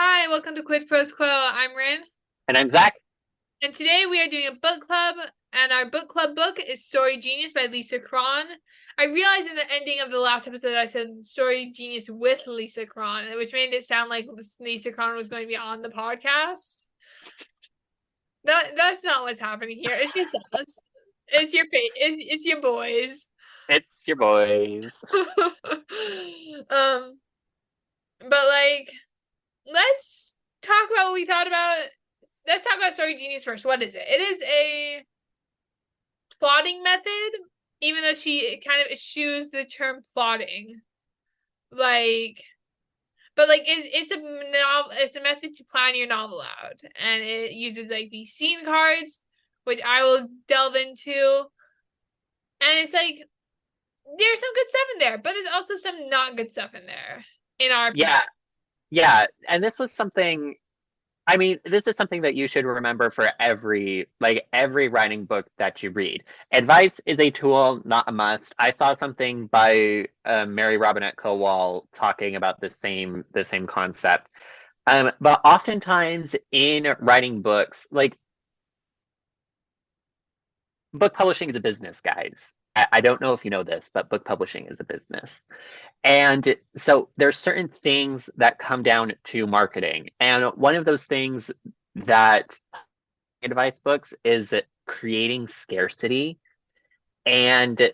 Hi, welcome to Quid Pros Quo. I'm Rin, And I'm Zach. and today we are doing a book club, and our book club book is Story Genius by Lisa Cron. I realized in the ending of the last episode I said Story Genius with Lisa Cron, which made it sound like Lisa Cron was going to be on the podcast. That's not what's happening here. It's just us. It's your it's your boys. It's your boys. um, but let's talk about what we thought about it. Let's talk about Story Genius first. What is it? It is a plotting method, even though she kind of eschews the term plotting. Like, but it's a novel. It's a method to plan your novel out, and it uses like these scene cards, which I will delve into. And it's like there's some good stuff in there, but there's also some not good stuff in there, in our opinion. Yeah, yeah. And this was something, I mean, this is something that you should remember for every writing book that you read. Advice is a tool, not a must. I saw something by Mary Robinette Kowal talking about the same concept. But oftentimes in writing books, like book publishing is a business, guys. I don't know if you know this, but book publishing is a business. And so there's certain things that come down to marketing. And one of those things that advice books is creating scarcity. And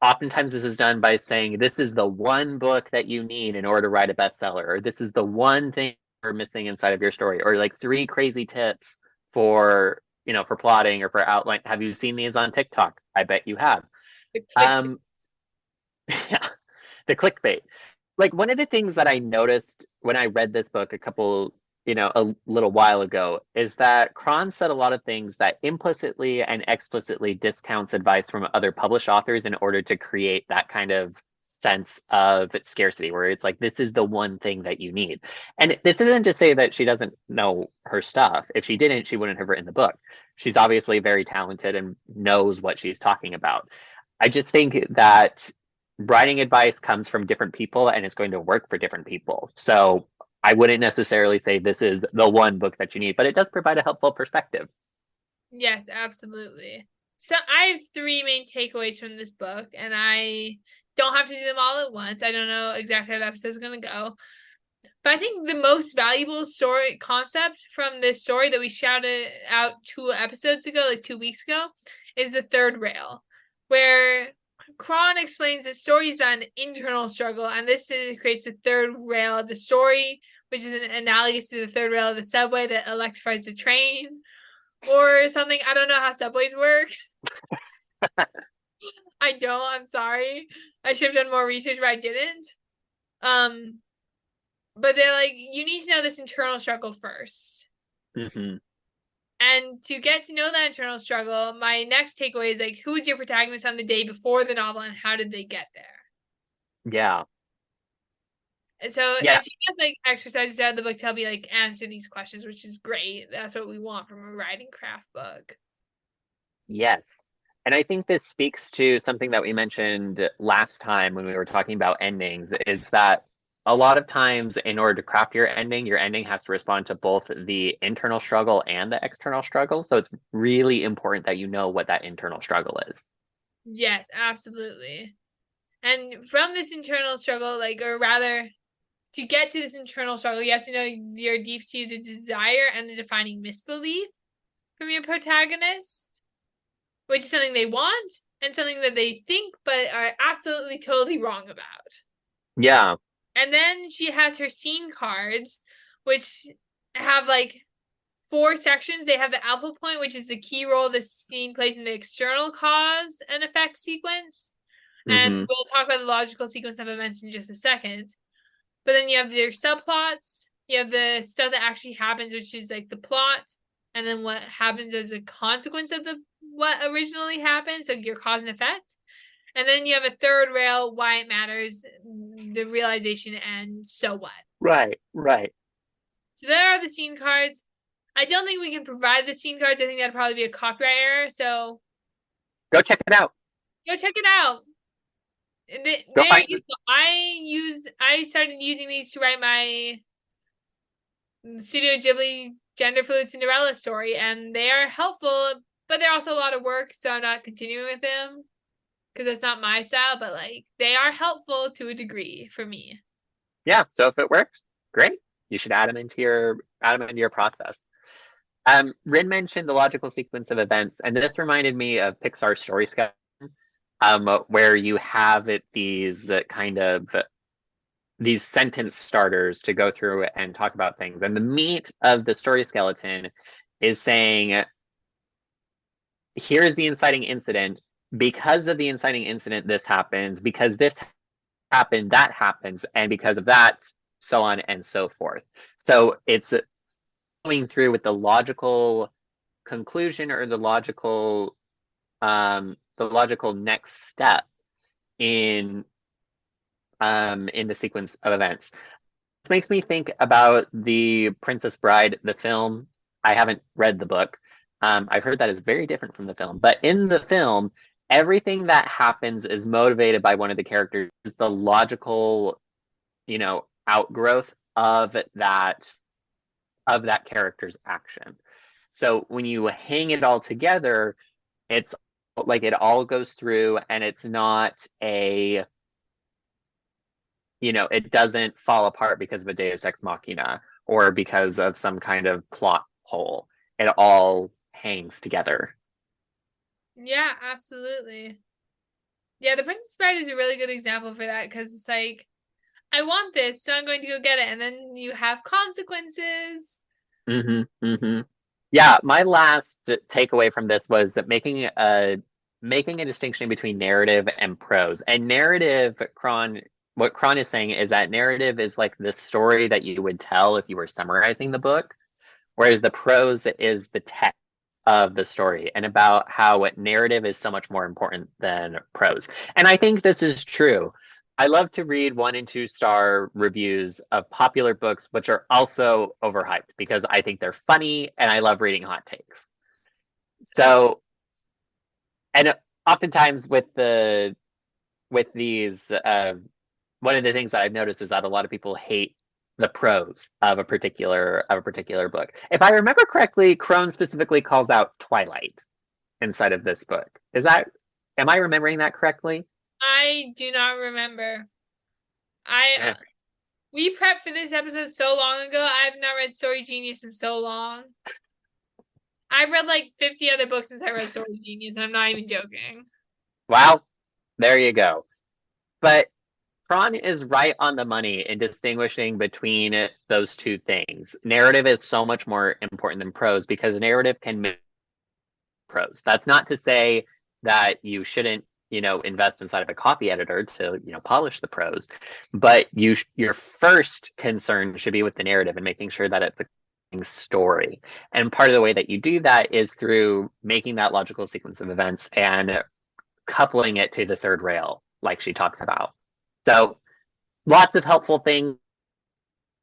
oftentimes this is done by saying this is the one book that you need in order to write a bestseller, or this is the one thing you're missing inside of your story, or like three crazy tips for for plotting or for outline. Have you seen these on TikTok? I bet you have. The click. Um, yeah, the clickbait. Like one of the things that I noticed when I read this book a little while ago is that Cron said a lot of things that implicitly and explicitly discounts advice from other published authors in order to create that kind of sense of scarcity where it's like this is the one thing that you need. And this isn't to say that she doesn't know her stuff. If she didn't, she wouldn't have written the book. She's obviously very talented and knows what she's talking about. I just think that writing advice comes from different people and it's going to work for different people. So I wouldn't necessarily say this is the one book that you need, but it does provide a helpful perspective. Yes, absolutely. So I have three main takeaways from this book, and I don't have to do them all at once. I don't know exactly how the episode is going to go. But I think the most valuable story concept from this story that we shouted out 2 episodes ago, like 2 weeks ago, is the third rail, where Cron explains that story is about an internal struggle, and creates a third rail of the story, which is an analogous to the third rail of the subway that electrifies the train or something. I don't know how subways work. I don't. I'm sorry. I should have done more research, but I didn't. Um, but they're like, you need to know this internal struggle first. Mm-hmm. And to get to know that internal struggle, my next takeaway is like, who was your protagonist on the day before the novel, and how did they get there? Yeah. And so, Yeah. and she has like exercises out of the book to help you like answer these questions, which is great. That's what we want from a writing craft book. Yes. And I think this speaks to something that we mentioned last time when we were talking about endings is that a lot of times, in order to craft your ending has to respond to both the internal struggle and the external struggle. So it's really important that you know what that internal struggle is. Yes, absolutely. And from this internal struggle, like, or rather, to get to this internal struggle, you have to know your deep-seated desire and the defining misbelief from your protagonist, which is something they want and something that they think but are absolutely totally wrong about. Yeah. And then she has her scene cards, which have like 4 sections. They have the alpha point, which is the key role the scene plays in the external cause and effect sequence. And Mm-hmm. we'll talk about the logical sequence of events in just a second. But then you have their subplots. You have the stuff that actually happens, which is like the plot, and then what happens as a consequence of the what originally happened. So your cause and effect. And then you have a third rail, why it matters, the realization, and so what. Right, right. So there are the scene cards. I don't think we can provide the scene cards. I think that'd probably be a copyright error. So Go check it out. go check it out. Go There find you go. I started using these to write my Studio Ghibli gender fluid Cinderella story, and they are helpful, but they're also a lot of work, so I'm not continuing with them because it's not my style, but like they are helpful to a degree for me. Yeah, so if it works, great. You should add them into your process. Rin mentioned the logical sequence of events, and this reminded me of Pixar's story skeleton, where you have these sentence starters to go through and talk about things. And the meat of the story skeleton is saying, here's the inciting incident. Because of the inciting incident, this happens. Because this happened, that happens. And because of that, so on and so forth. So it's going through with the logical conclusion or the logical next step in the sequence of events. This makes me think about The Princess Bride, the film. I haven't read the book. I've heard that is very different from the film. But in the film, everything that happens is motivated by one of the characters, the logical, outgrowth of that character's action. So when you hang it all together, it's like it all goes through, and it's not it doesn't fall apart because of a Deus Ex Machina or because of some kind of plot hole. It all hangs together. Yeah, absolutely. Yeah, The Princess Bride is a really good example for that because it's like, I want this, so I'm going to go get it, and then you have consequences. Yeah, my last takeaway from this was that making a distinction between narrative and prose. And narrative, what Cron is saying is that narrative is like the story that you would tell if you were summarizing the book, whereas the prose is the text of the story, and about how narrative is so much more important than prose. And I think this is true. I love to read 1 and 2 star reviews of popular books, which are also overhyped because I think they're funny and I love reading hot takes. So, and oftentimes with these, one of the things that I've noticed is that a lot of people hate the prose of a particular book. If I remember correctly, Cron specifically calls out Twilight inside of this book. Am I remembering that correctly? I do not remember. Yeah. We prepped for this episode so long ago. I've not read Story Genius in so long. I've read like 50 other books since I read Story Genius, and I'm not even joking. Well, there you go. But Cron is right on the money in distinguishing between those two things. Narrative is so much more important than prose because narrative can make prose. That's not to say that you shouldn't, invest inside of a copy editor to, polish the prose, but your first concern should be with the narrative and making sure that it's a story. And part of the way that you do that is through making that logical sequence of events and coupling it to the third rail, like she talks about. So lots of helpful things.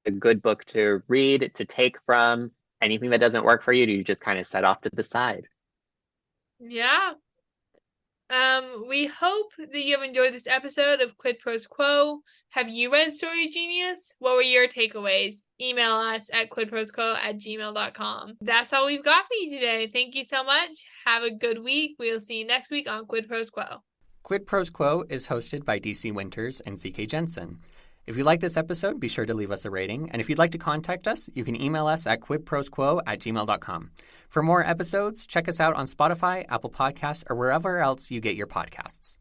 A good book to read, to take from. Anything that doesn't work for you, you just kind of set off to the side. Yeah. We hope that you have enjoyed this episode of Quid Pros Quo. Have you read Story Genius? What were your takeaways? Email us at quidprosquo@gmail.com. That's all we've got for you today. Thank you so much. Have a good week. We'll see you next week on Quid Pros Quo. Quid Pros Quo is hosted by DC Winters and CK Jensen. If you like this episode, be sure to leave us a rating. And if you'd like to contact us, you can email us at quidprosquo@gmail.com. For more episodes, check us out on Spotify, Apple Podcasts, or wherever else you get your podcasts.